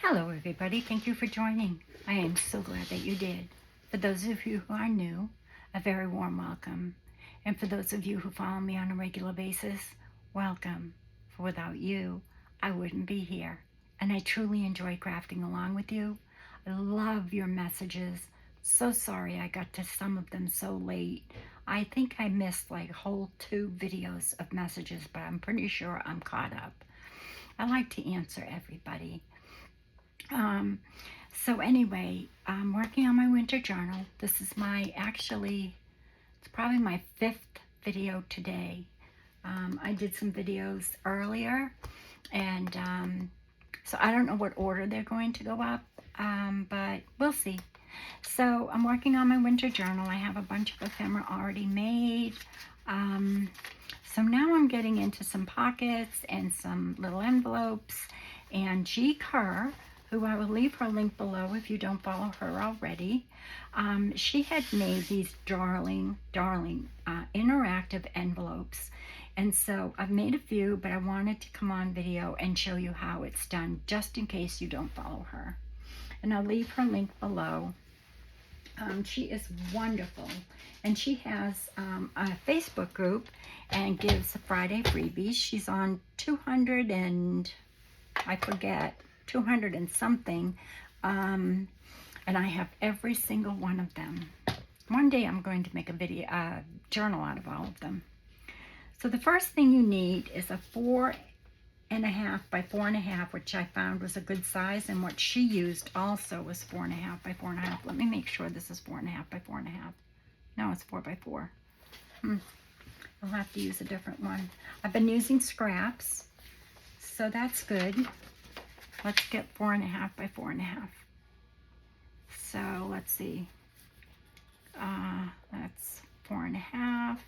Hello everybody, thank you for joining. I am so glad that you did. For those of you who are new, a very warm welcome. And for those of you who follow me on a regular basis, welcome. For without you, I wouldn't be here. And I truly enjoy crafting along with you. I love your messages. So sorry I got to some of them so late. I think I missed like whole 2 videos of messages, but I'm pretty sure I'm caught up. I like to answer everybody. So anyway, I'm working on my winter journal. This is it's probably my 5th video today. I did some videos earlier, and so I don't know what order they're going to go up, but we'll see. So I'm working on my winter journal. I have a bunch of ephemera already made. So now I'm getting into some pockets and some little envelopes, and G. Kerr, who I will leave her link below if you don't follow her already. She had made these darling interactive envelopes. And so I've made a few, but I wanted to come on video and show you how it's done, just in case you don't follow her. And I'll leave her link below. She is wonderful. And she has a Facebook group and gives Friday freebies. She's on 200 and I forget, 200 and something, and I have every single one of them. One day I'm going to make a journal out of all of them. So the first thing you need is a 4.5 by 4.5, which I found was a good size, and what she used also was 4.5 by 4.5. Let me make sure this is 4.5 by 4.5. No, it's 4 by 4. I'll have to use a different one. I've been using scraps, so that's good. Let's get 4.5 by 4.5. So let's see. That's 4.5.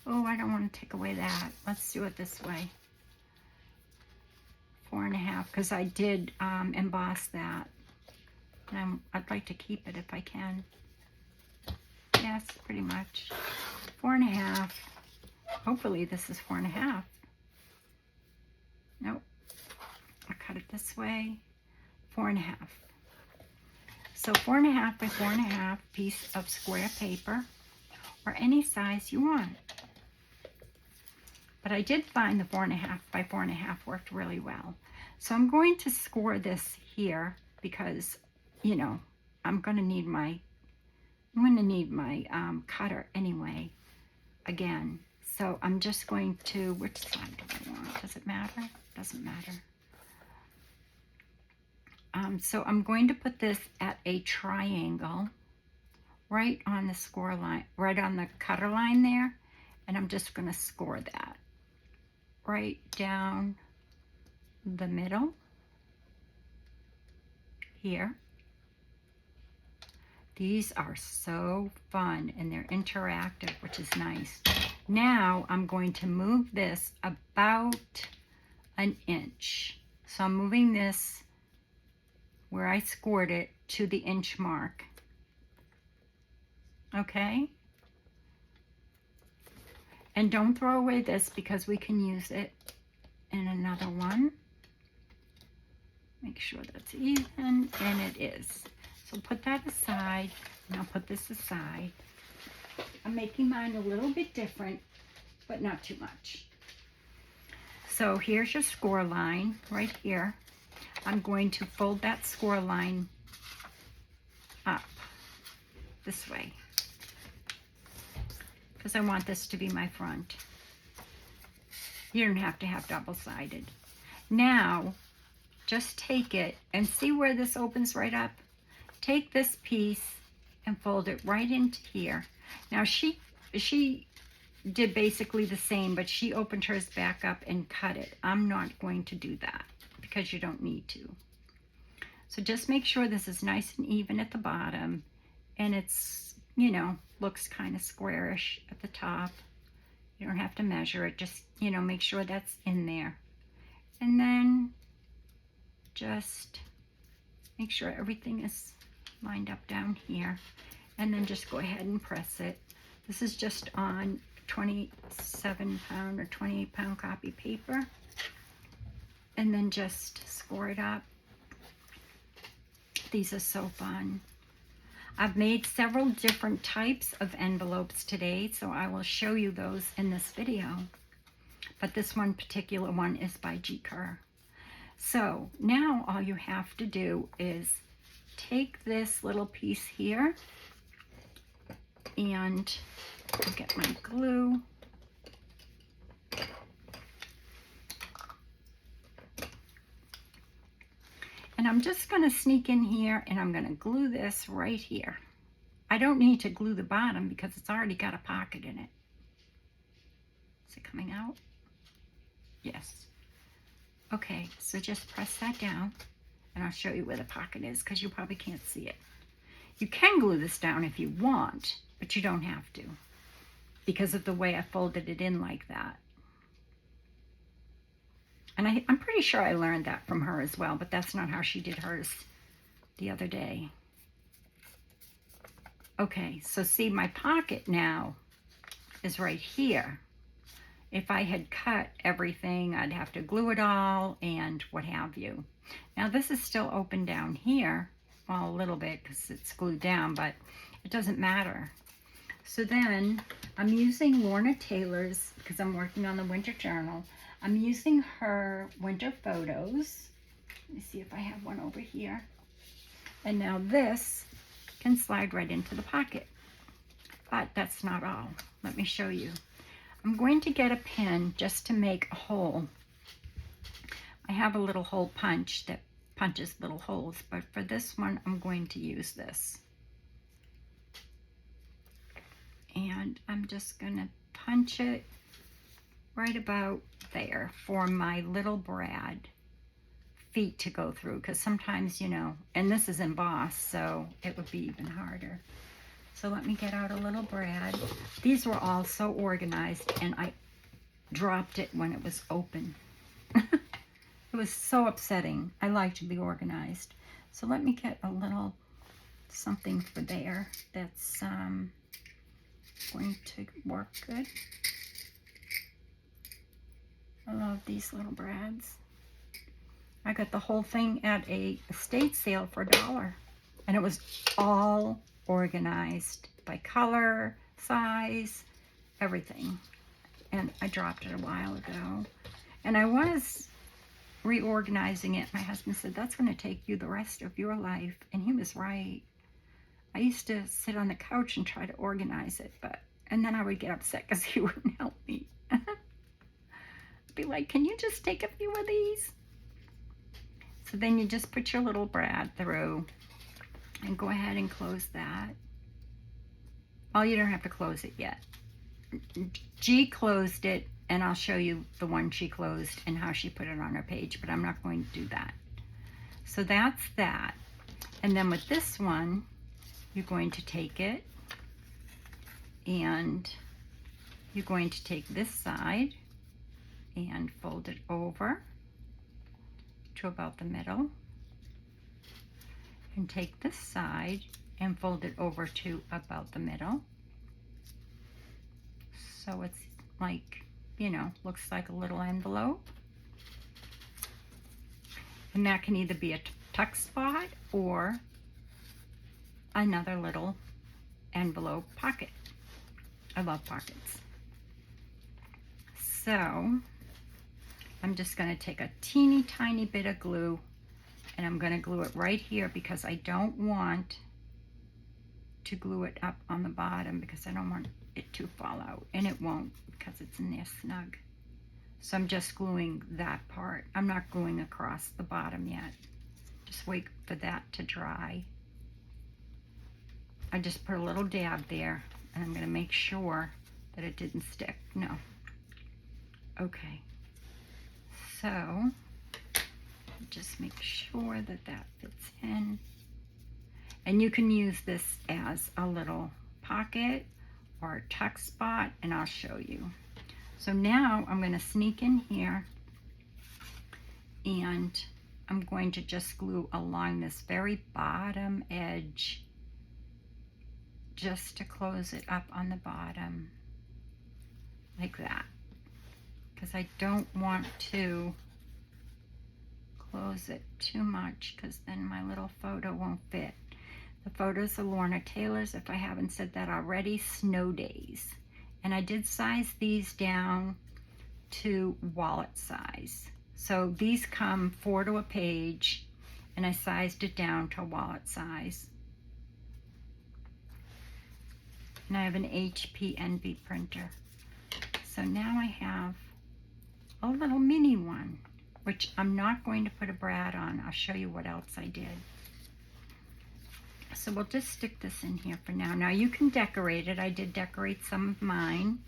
Oh, I don't want to take away that. Let's do it this way. 4.5, because I did emboss that. And I'd like to keep it if I can. Yes, pretty much. 4.5. Hopefully this is 4.5. Nope. I cut it this way. 4.5. So 4.5 by 4.5 piece of square paper, or any size you want. But I did find the 4.5 by 4.5 worked really well. So I'm going to score this here because, you know, I'm going to need my cutter anyway. Again, so I'm just going to, which side do I want? Does it matter? Doesn't matter. So I'm going to put this at a triangle right on the score line, right on the cutter line there, and I'm just going to score that right down the middle here. These are so fun and they're interactive, which is nice. Now I'm going to move this about 1 inch. So I'm moving this where I scored it to the inch mark. Okay? And don't throw away this because we can use it in another one. Make sure that's even, and it is. So put that aside, and I'll put this aside. I'm making mine a little bit different, but not too much. So here's your score line right here. I'm going to fold that score line up this way because I want this to be my front. You don't have to have double-sided. Now, just take it and see where this opens right up. Take this piece and fold it right into here. Now she did basically the same, but she opened hers back up and cut it. I'm not going to do that because you don't need to. So just make sure this is nice and even at the bottom, and it's, you know, looks kind of squarish at the top. You don't have to measure it, just, you know, make sure that's in there. And then just make sure everything is lined up down here, and then just go ahead and press it. This is just on 27-pound or 28-pound copy paper, and then just score it up These are so fun. I've made several different types of envelopes today, so I will show you those in this video. But this one particular one is by G. Kerr. So now all you have to do is take this little piece here and I'll get my glue. And I'm just going to sneak in here and I'm going to glue this right here. I don't need to glue the bottom because it's already got a pocket in it. Is it coming out? Yes. Okay, so just press that down and I'll show you where the pocket is because you probably can't see it. You can glue this down if you want, but you don't have to because of the way I folded it in like that. And I'm pretty sure I learned that from her as well, but that's not how she did hers the other day. Okay, so see, my pocket now is right here. If I had cut everything, I'd have to glue it all and what have you. Now this is still open down here, well, a little bit because it's glued down, but it doesn't matter. So then I'm using Lorna Taylor's, because I'm working on the winter journal, I'm using her winter photos. Let me see if I have one over here. And now this can slide right into the pocket. But that's not all. Let me show you. I'm going to get a pin just to make a hole. I have a little hole punch that punches little holes, but for this one, I'm going to use this. And I'm just going to punch it right about there for my little brad feet to go through, because sometimes, you know, and this is embossed, so it would be even harder. So let me get out a little brad. These were all so organized and I dropped it when it was open. It was so upsetting. I like to be organized. So let me get a little something for there that's going to work good. I love these little brads. I got the whole thing at a estate sale for $1, and it was all organized by color, size, everything. And I dropped it a while ago. And I was reorganizing it. My husband said, that's going to take you the rest of your life. And he was right. I used to sit on the couch and try to organize it, and then I would get upset because he wouldn't help me. Be like, can you just take a few of these? So then you just put your little brad through and go ahead and close that. Oh, you don't have to close it yet. G closed it, and I'll show you the one she closed and how she put it on her page, but I'm not going to do that. So that's that. And then with this one, you're going to take it and you're going to take this side and fold it over to about the middle, and take this side and fold it over to about the middle. So it's like, you know, looks like a little envelope. And that can either be a tuck spot or another little envelope pocket. I love pockets. So I'm just going to take a teeny tiny bit of glue and I'm going to glue it right here because I don't want to glue it up on the bottom because I don't want it to fall out, and it won't because it's in there snug. So I'm just gluing that part. I'm not gluing across the bottom yet. Just wait for that to dry. I just put a little dab there and I'm going to make sure that it didn't stick. No. Okay. So just make sure that that fits in. And you can use this as a little pocket or a tuck spot, and I'll show you. So now I'm going to sneak in here and I'm going to just glue along this very bottom edge just to close it up on the bottom like that, because I don't want to close it too much because then my little photo won't fit. The photos are Lorna Taylor's, if I haven't said that already, Snow Days. And I did size these down to wallet size. So these come 4 to a page, and I sized it down to wallet size. And I have an HP Envy printer. So now I have a little mini one, which I'm not going to put a brad on. I'll show you what else I did. So we'll just stick this in here for now. Now you can decorate it. I did decorate some of mine,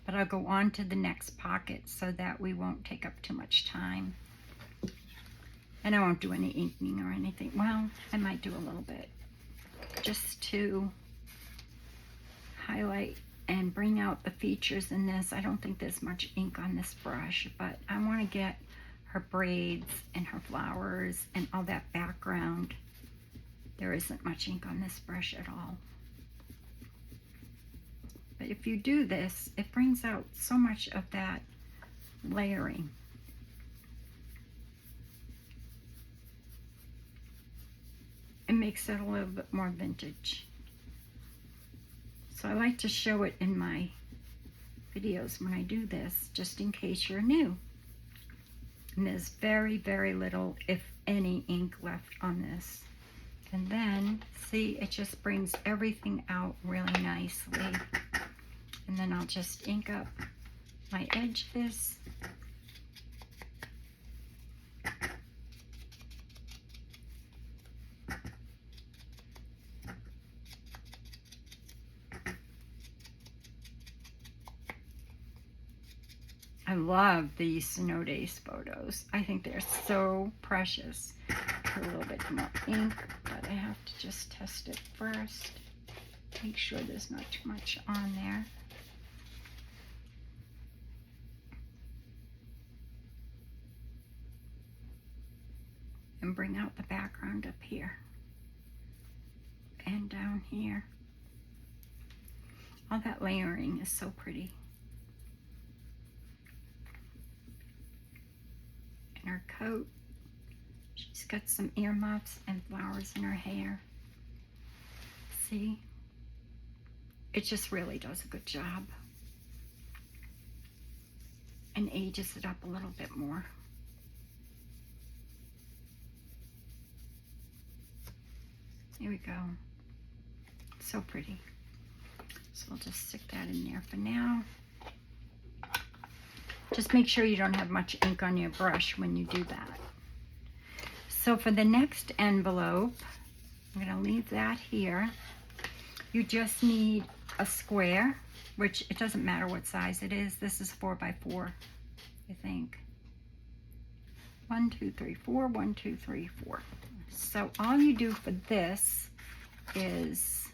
but I'll go on to the next pocket so that we won't take up too much time. And I won't do any inking or anything. Well, I might do a little bit just to highlight and bring out the features in this. I don't think there's much ink on this brush, but I want to get her braids and her flowers and all that background. There isn't much ink on this brush at all. But if you do this, it brings out so much of that layering. It makes it a little bit more vintage. So I like to show it in my videos when I do this, just in case you're new. And there's very, very little, if any, ink left on this. And then, see, it just brings everything out really nicely. And then I'll just ink up my edges. I love these Snow Days photos. I think they're so precious. Put a little bit more ink, but I have to just test it first. Make sure there's not too much on there. And bring out the background up here and down here. All that layering is so pretty. And her coat, she's got some earmuffs and flowers in her hair. See? It just really does a good job. And ages it up a little bit more. Here we go. So pretty. So I'll just stick that in there for now. Just make sure you don't have much ink on your brush when you do that. So for the next envelope, I'm going to leave that here. You just need a square, which it doesn't matter what size it is. This is 4 by 4, I think. 1, 2, 3, 4, 1, 2, 3, 4. So all you do for this is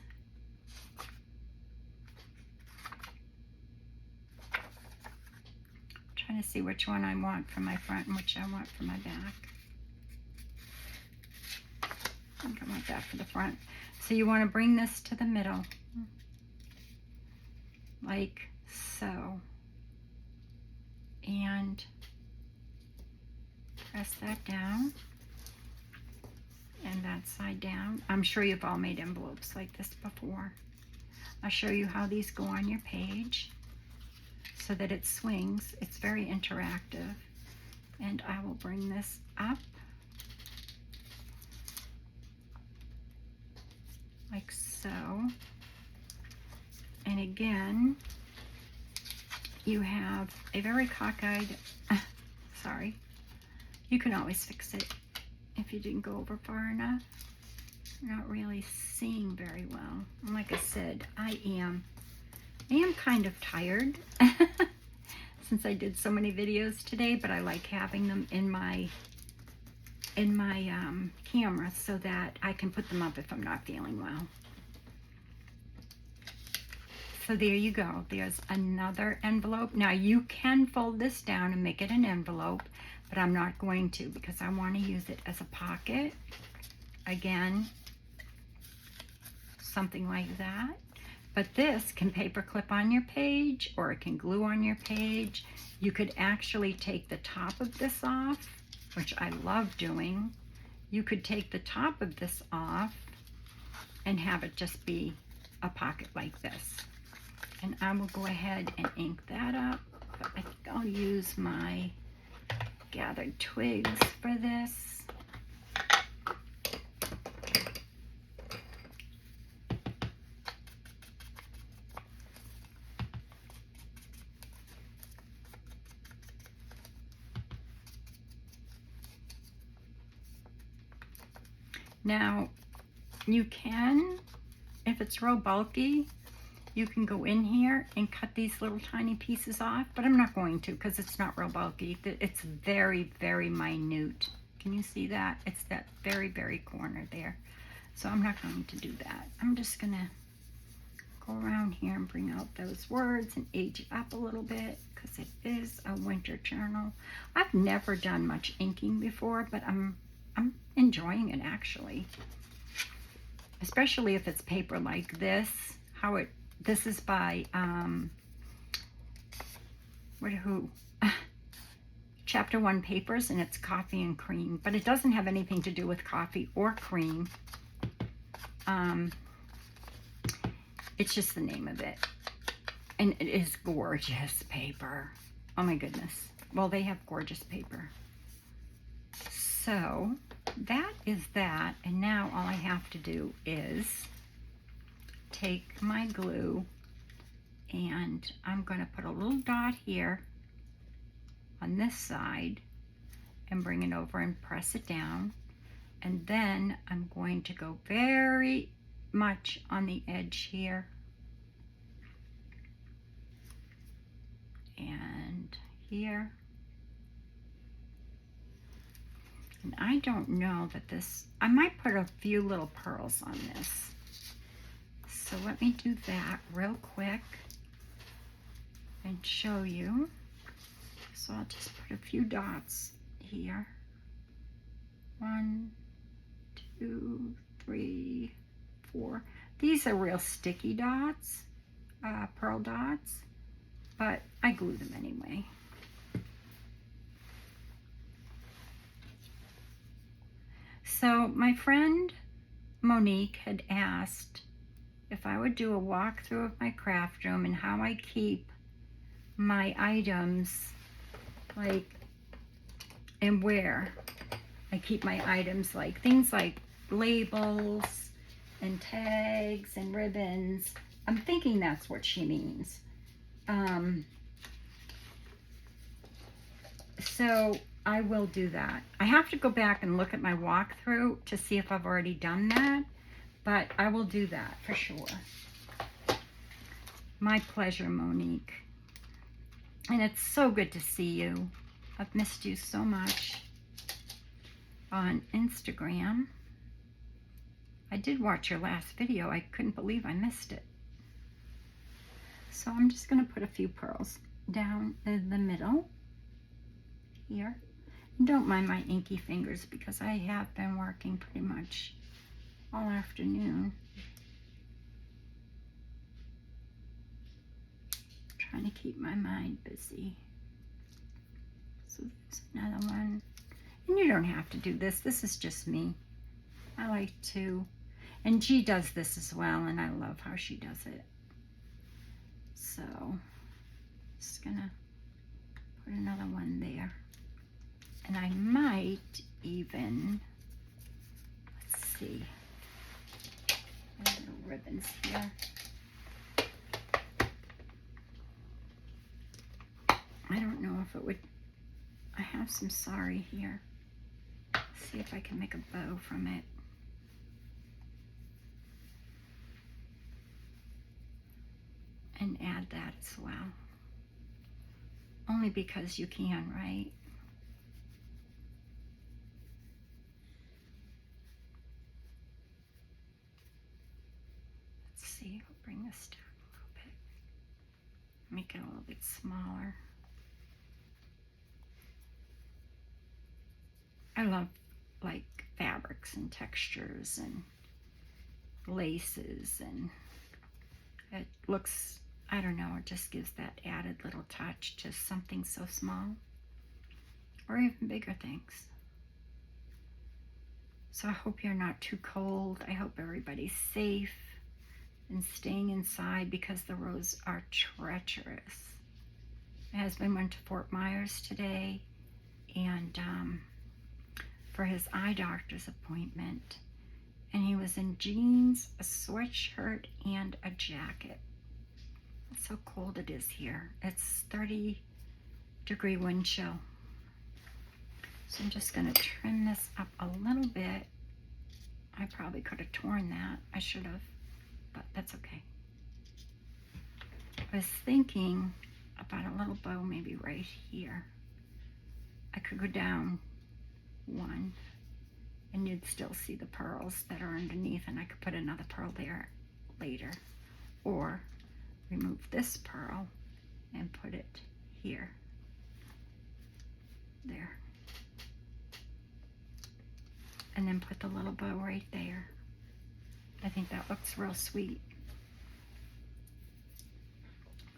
trying to see which one I want for my front and which I want for my back. I think I want that for the front. So you want to bring this to the middle, like so, and press that down and that side down. I'm sure you've all made envelopes like this before. I'll show you how these go on your page so that it swings. It's very interactive. And I will bring this up like so. And again, you have a very cockeyed, sorry, you can always fix it if you didn't go over far enough. You're not really seeing very well. And like I said, I am kind of tired since I did so many videos today, but I like having them in my camera so that I can put them up if I'm not feeling well. So there you go. There's another envelope. Now you can fold this down and make it an envelope, but I'm not going to because I want to use it as a pocket. Again, something like that. But this can paper clip on your page or it can glue on your page. You could actually take the top of this off which I love doing, you could take the top of this off and have it just be a pocket like this. And I will go ahead and ink that up, but I think I'll use my gathered twigs for this. Now, you can, if it's real bulky, you can go in here and cut these little tiny pieces off, but I'm not going to because it's not real bulky. It's very, very minute. Can you see that? It's that very, very corner there. So I'm not going to do that. I'm just gonna go around here and bring out those words and age it up a little bit because it is a winter journal. I've never done much inking before, but I'm enjoying it actually. Especially if it's paper like this. This is by Chapter 1 Papers, and it's Coffee and Cream, but it doesn't have anything to do with coffee or cream. It's just the name of it. And it is gorgeous paper. Oh my goodness. Well, they have gorgeous paper. So that is that, and now all I have to do is take my glue, and I'm going to put a little dot here on this side and bring it over and press it down, and then I'm going to go very much on the edge here and here. And I don't know that this, I might put a few little pearls on this. So let me do that real quick and show you. So I'll just put a few dots here. 1, 2, 3, 4. These are real sticky dots, pearl dots, but I glue them anyway. So my friend Monique had asked if I would do a walkthrough of my craft room and how I keep my items, like, and where I keep my items, like things like labels and tags and ribbons. I'm thinking that's what she means. So I will do that. I have to go back and look at my walkthrough to see if I've already done that, but I will do that for sure. My pleasure, Monique. And it's so good to see you. I've missed you so much on Instagram. I did watch your last video. I couldn't believe I missed it. So I'm just going to put a few pearls down in the middle here. And don't mind my inky fingers because I have been working pretty much all afternoon. Trying to keep my mind busy. So there's another one. And you don't have to do this. This is just me. I like to. And G does this as well, and I love how she does it. So, just gonna put another one there. And I might even, let's see, little ribbons here. I don't know if it would, I have some sari here. See if I can make a bow from it. And add that as well. Only because you can, right? Let's see, I'll bring this down a little bit. Make it a little bit smaller. I love like fabrics and textures and laces, and it looks, I don't know, it just gives that added little touch to something so small or even bigger things. So I hope you're not too cold. I hope everybody's safe and staying inside because the roads are treacherous. My husband went to Fort Myers today and for his eye doctor's appointment, and he was in jeans, a sweatshirt, and a jacket. That's how cold it is here. It's 30-degree wind chill. So I'm just going to trim this up a little bit. I probably could have torn that. I should have, but that's okay. I was thinking about a little bow maybe right here. I could go down one and you'd still see the pearls that are underneath, and I could put another pearl there later. Or remove this pearl and put it here. There. And then put the little bow right there. I think that looks real sweet.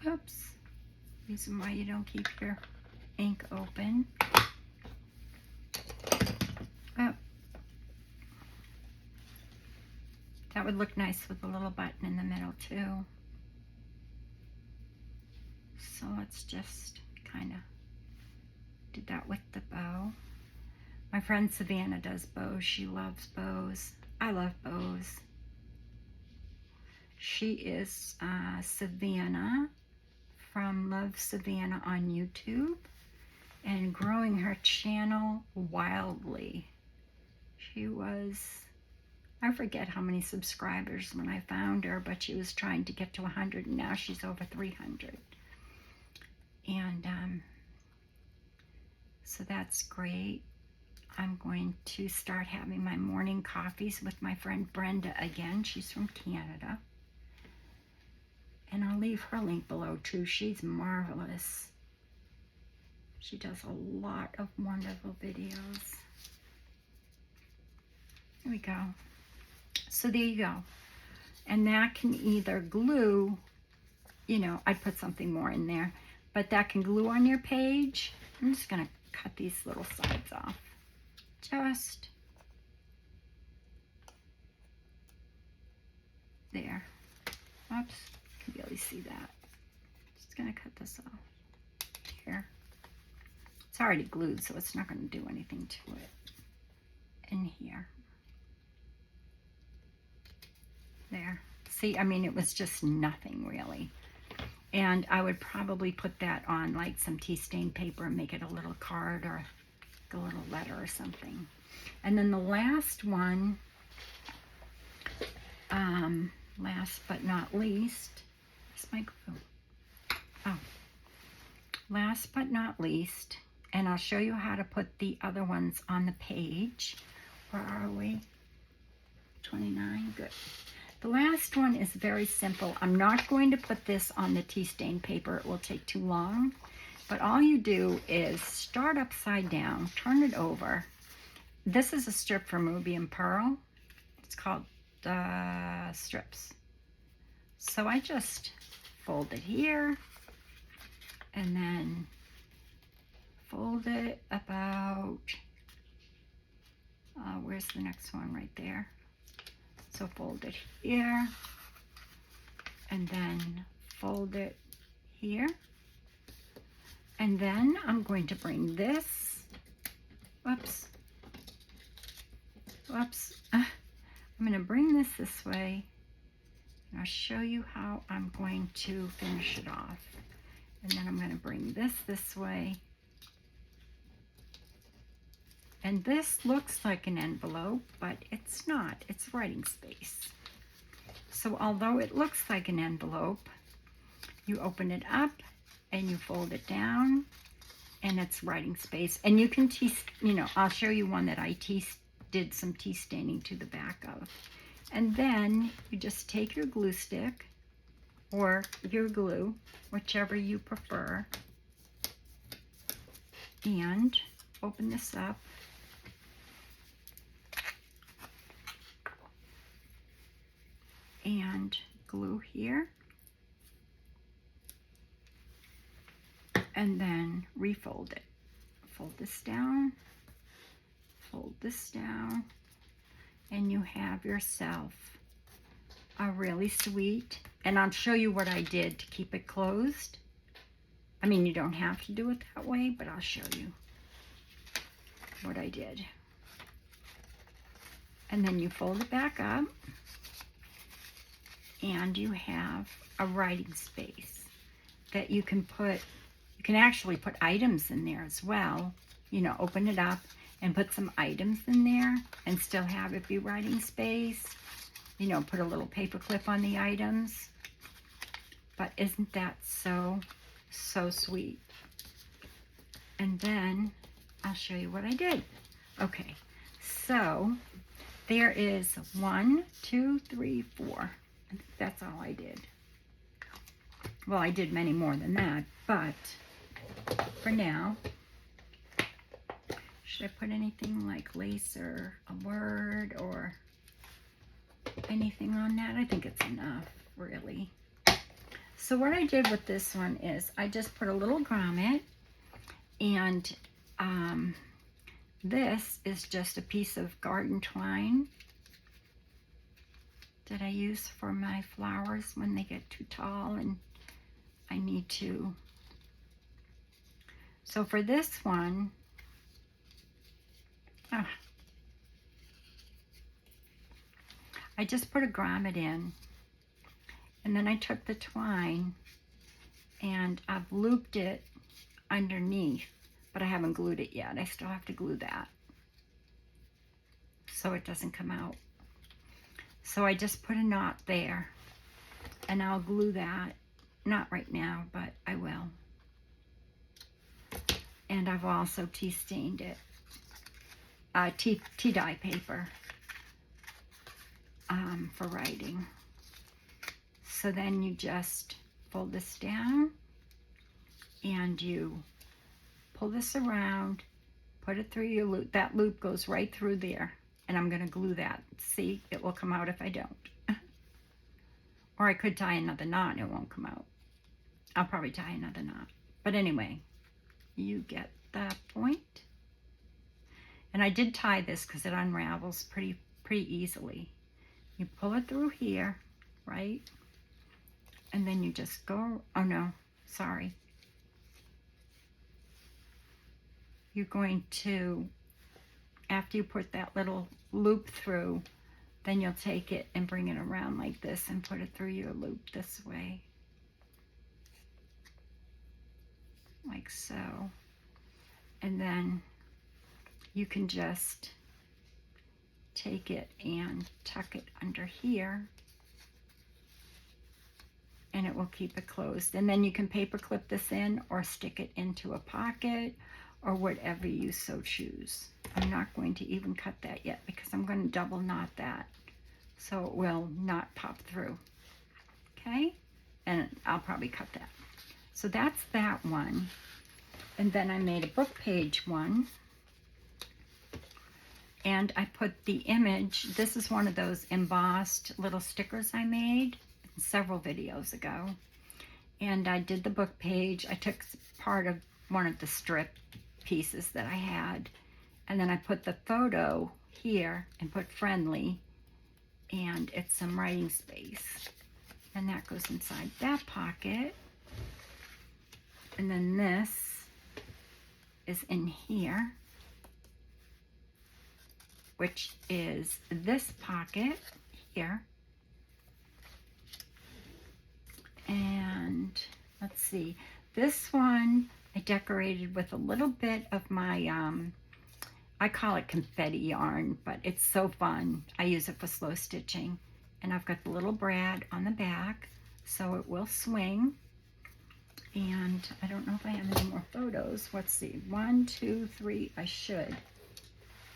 Oops. Reason why you don't keep your ink open. Oh. That would look nice with a little button in the middle too. So let's just kind of do that with the bow. My friend Savannah does bows. She loves bows. I love bows. She is Savannah from Love Savannah on YouTube and growing her channel wildly. She was, I forget how many subscribers when I found her, but she was trying to get to 100 and now she's over 300. And so that's great. I'm going to start having my morning coffees with my friend Brenda again. She's from Canada. And I'll leave her link below too. She's marvelous. She does a lot of wonderful videos. There we go. So there you go. And that can either glue, you know, I'd put something more in there, but that can glue on your page. I'm just going to cut these little sides off. Just there. Oops, you can barely see that. Just gonna cut this off here. It's already glued, so it's not gonna do anything to it. In here. There. See, I mean, it was just nothing really. And I would probably put that on like some tea stain paper and make it a little card or a little letter or something. And then the last one, last but not least, where's my glue? Oh, last but not least, and I'll show you how to put the other ones on the page. Where are we? 29, good. The last one is very simple. I'm not going to put this on the tea stain paper. It will take too long. But all you do is start upside down, turn it over. This is a strip from Ruby and Pearl. It's called strips. So I just fold it here and then fold it about, where's the next one? Right there. So fold it here and then fold it here. And then I'm going to bring this, whoops, I'm going to bring this way, and I'll show you how I'm going to finish it off. And then I'm going to bring this way. And this looks like an envelope, but it's not. It's writing space. So although it looks like an envelope, you open it up and you fold it down, and it's writing space. And you can I'll show you one that I did some tea staining to the back of. And then you just take your glue stick or your glue, whichever you prefer, and open this up. And glue here. And then refold it. Fold this down, fold this down, and you have yourself a really sweet, and I'll show you what I did to keep it closed. I mean, you don't have to do it that way, but I'll show you what I did. And then you fold it back up, and you have a writing space that you can put, you can actually put items in there as well. You know, open it up and put some items in there and still have it be writing space. You know, put a little paper clip on the items. But isn't that so, so sweet? And then I'll show you what I did. Okay, so there is 1, 2, 3, 4. I think that's all I did. Well, I did many more than that, but for now, should I put anything like lace or a word or anything on that? I think it's enough, really. So what I did with this one is I just put a little grommet, and this is just a piece of garden twine that I use for my flowers when they get too tall and I need to. So for this one, I just put a grommet in, and then I took the twine and I've looped it underneath, but I haven't glued it yet. I still have to glue that so it doesn't come out. So I just put a knot there, and I'll glue that, not right now, but I will. And I've also tea stained it, tea dye paper for writing. So then you just fold this down and you pull this around, put it through your loop. That loop goes right through there, and I'm going to glue that. See, it will come out if I don't. Or I could tie another knot and it won't come out. I'll probably tie another knot. But anyway, you get the point. And I did tie this because it unravels pretty easily. You pull it through here, right? And then you just go, oh no, sorry. You're going to, after you put that little loop through, then you'll take it and bring it around like this and put it through your loop this way. Like so. And then you can just take it and tuck it under here, and it will keep it closed. And then you can paper clip this in or stick it into a pocket or whatever you so choose. I'm not going to even cut that yet because I'm going to double knot that so it will not pop through. Okay? And I'll probably cut that. So that's that one. And then I made a book page one. And I put the image, this is one of those embossed little stickers I made several videos ago. And I did the book page. I took part of one of the strip pieces that I had, and then I put the photo here and put friendly, and it's some writing space. And that goes inside that pocket. And then this is in here, which is this pocket here. And let's see, this one I decorated with a little bit of my, I call it confetti yarn, but it's so fun. I use it for slow stitching. And I've got the little brad on the back, so it will swing. And I don't know if I have any more photos. Let's see, 1, 2, 3, I should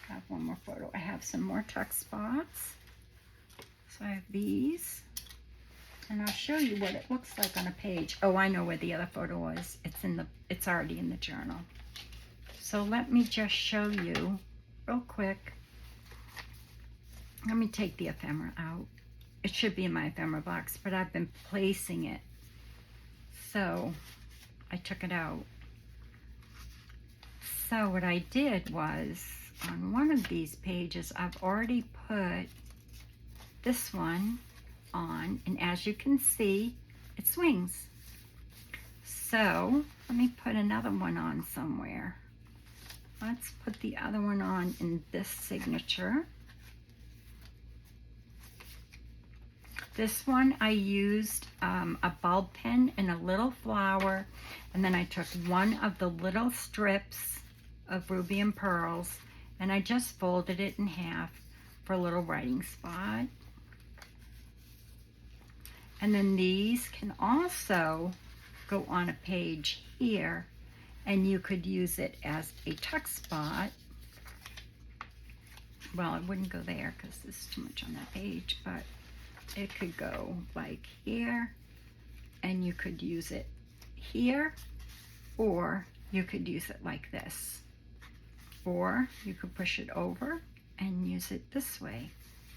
have one more photo. I have some more tuck spots. So I have these. And I'll show you what it looks like on a page. Oh, I know where the other photo was. It's already in the journal. So let me just show you real quick. Let me take the ephemera out. It should be in my ephemera box, but I've been placing it. So I took it out. So what I did was, on one of these pages, I've already put this one on, and as you can see, it swings. So let me put another one on somewhere. Let's put the other one on in this signature. This one I used a bulb pen and a little flower, and then I took one of the little strips of ruby and pearls, and I just folded it in half for a little writing spot. And then these can also go on a page here, and you could use it as a tuck spot. Well, it wouldn't go there because there's too much on that page, but it could go like here, and you could use it here, or you could use it like this, or you could push it over and use it this way,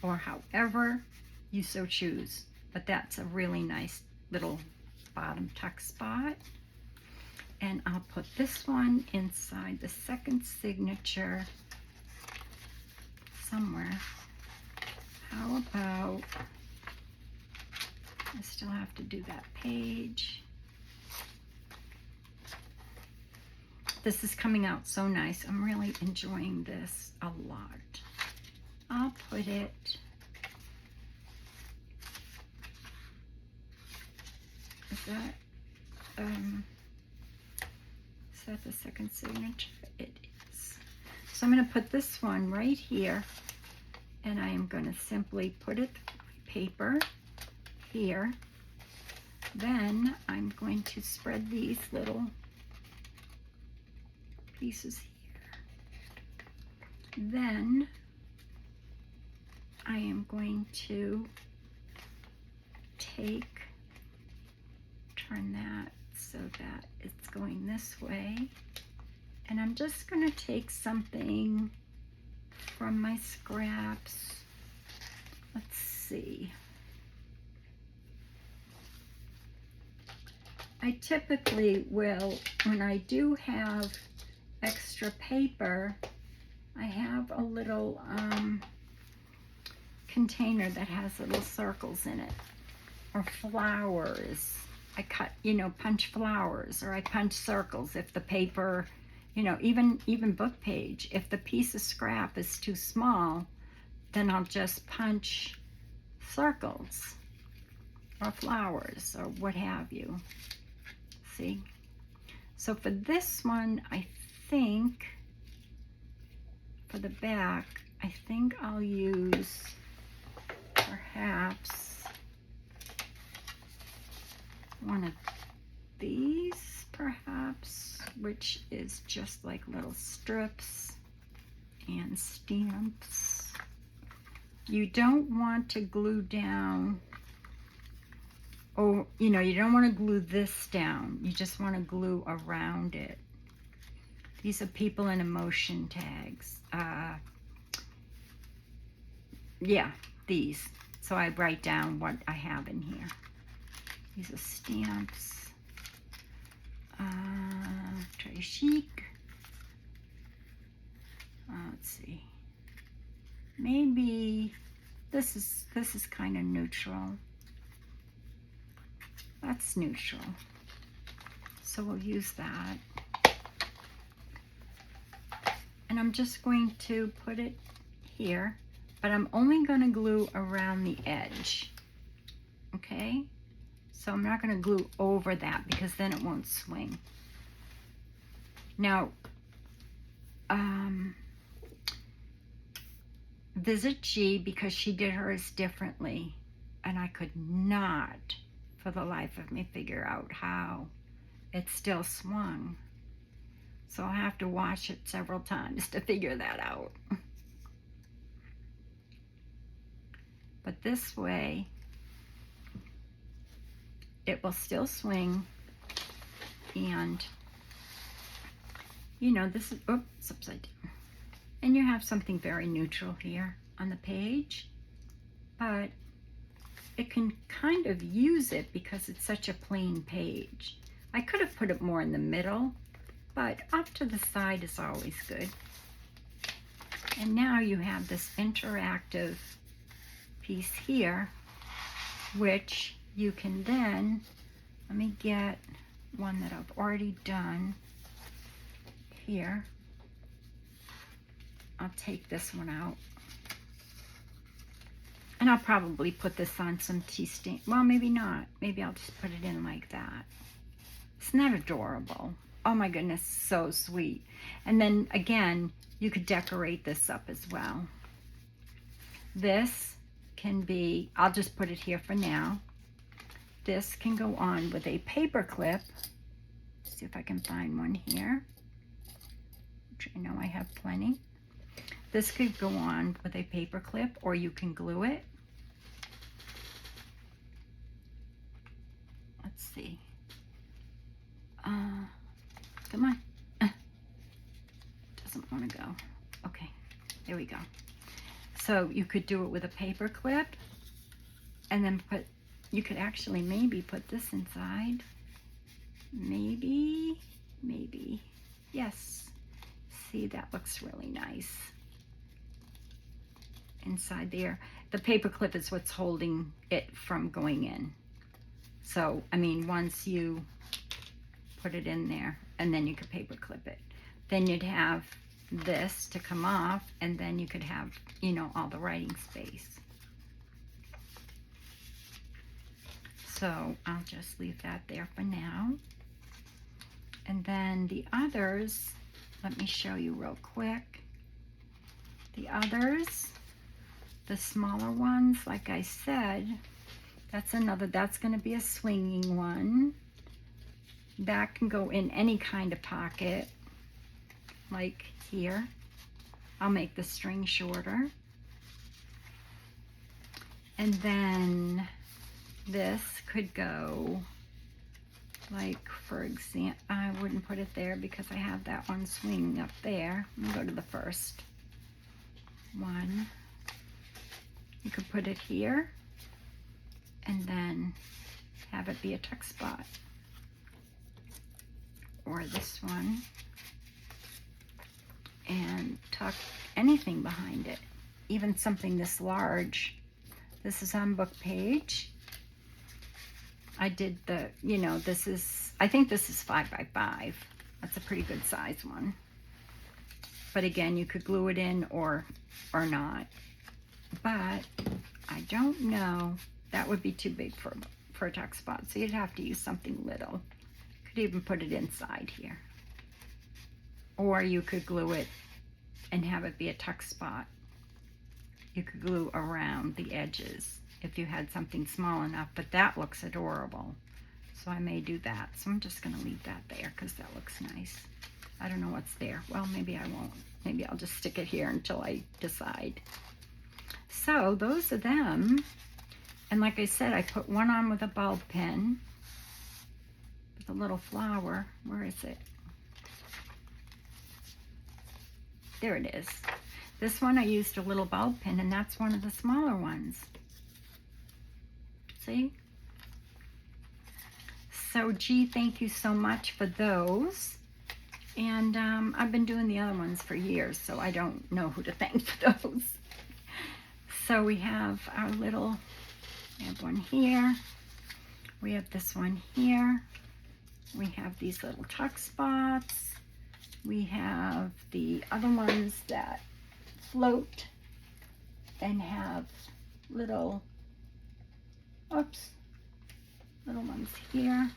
or however you so choose. But that's a really nice little bottom tuck spot. And I'll put this one inside the second signature somewhere. How about, I still have to do that page. This is coming out so nice. I'm really enjoying this a lot. I'll put it is that the second signature? It is. So I'm going to put this one right here, and I am going to simply put it paper here. Then I'm going to spread these little pieces here. Then I am going to turn that so that it's going this way, and I'm just going to take something from my scraps. Let's see. I typically will, when I do have extra paper, I have a little container that has little circles in it, or flowers. I cut, punch flowers, or I punch circles if the paper, even book page, if the piece of scrap is too small, then I'll just punch circles or flowers or what have you. See? So for this one, I think, for the back, I think I'll use perhaps one of these, perhaps, which is just like little strips and stamps. You don't want to glue down, or you don't want to glue this down. You just want to glue around it. These are people and emotion tags. Yeah, these. So I write down what I have in here. These are stamps. Très chic. Let's see. Maybe this is kind of neutral. That's neutral. So we'll use that. And I'm just going to put it here, but I'm only going to glue around the edge. Okay? So I'm not going to glue over that because then it won't swing. Now, visit G, because she did hers differently, and I could not for the life of me figure out how it still swung. So I'll have to watch it several times to figure that out. But this way, it will still swing, and this is, oops, upside down. And you have something very neutral here on the page, but it can kind of use it because it's such a plain page. I could have put it more in the middle, but off to the side is always good. And now you have this interactive piece here, which you can then, let me get one that I've already done here. I'll take this one out. And I'll probably put this on some tea stain. Well, maybe not. Maybe I'll just put it in like that. Isn't that adorable? Oh my goodness, so sweet. And then again, you could decorate this up as well. This can be, I'll just put it here for now. This can go on with a paper clip. See if I can find one here, which I know I have plenty. This could go on with a paper clip, or you can glue it. Let's see. Come on. Doesn't want to go. Okay, there we go. So you could do it with a paper clip, and then you could actually maybe put this inside. Maybe. Yes. See, that looks really nice. Inside there. The paper clip is what's holding it from going in. So, I mean, once you put it in there, and then you could paper clip it, then you'd have this to come off, and then you could have, you know, all the writing space. So I'll just leave that there for now. And then the others, let me show you real quick. The others, the smaller ones, like I said, that's going to be a swinging one. That can go in any kind of pocket, like here. I'll make the string shorter. And then this could go, like, for example, I wouldn't put it there because I have that one swinging up there. Let me go to the first one. You could put it here and then have it be a tuck spot. Or this one, and tuck anything behind it, even something this large. This is on book page. I did the, you know, this is, I think this is 5 by 5. That's a pretty good size one. But again, you could glue it in or not. But I don't know, that would be too big for a tuck spot, so you'd have to use something little. Could even put it inside here. Or you could glue it and have it be a tuck spot. You could glue around the edges if you had something small enough, but that looks adorable. So I may do that. So I'm just gonna leave that there because that looks nice. I don't know what's there. Well, maybe I won't. Maybe I'll just stick it here until I decide. So those are them. And like I said, I put one on with a bulb pen. The little flower, where is it? There it is. This one I used a little bulb pin, and that's one of the smaller ones. See? So, gee, thank you so much for those. And I've been doing the other ones for years, so I don't know who to thank for those. So we have our little, we have one here. We have this one here. We have these little tuck spots. We have the other ones that float and have little, oops, little ones here.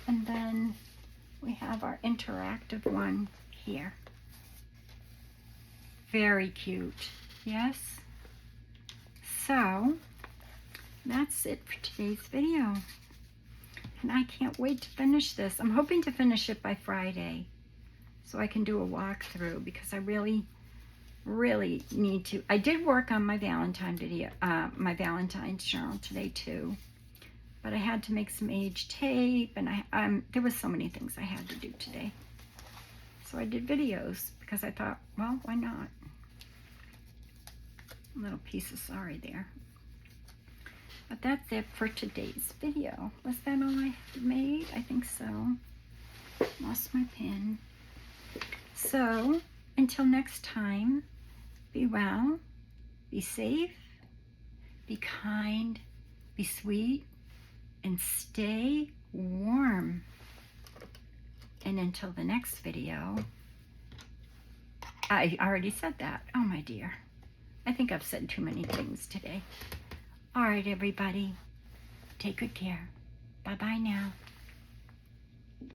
And then we have our interactive one here. Very cute, yes? So, that's it for today's video. And I can't wait to finish this. I'm hoping to finish it by Friday so I can do a walkthrough because I really need to. I did work on my Valentine's video, my Valentine's journal today too, but I had to make some age tape, and there was so many things I had to do today. So I did videos because I thought, well, why not? A little piece of sorry there. But that's it for today's video. Was that all I made? I think so. Lost my pen. So, until next time, be well, be safe, be kind, be sweet, and stay warm. And until the next video, I already said that. Oh, my dear. I think I've said too many things today. All right, everybody. Take good care. Bye-bye now.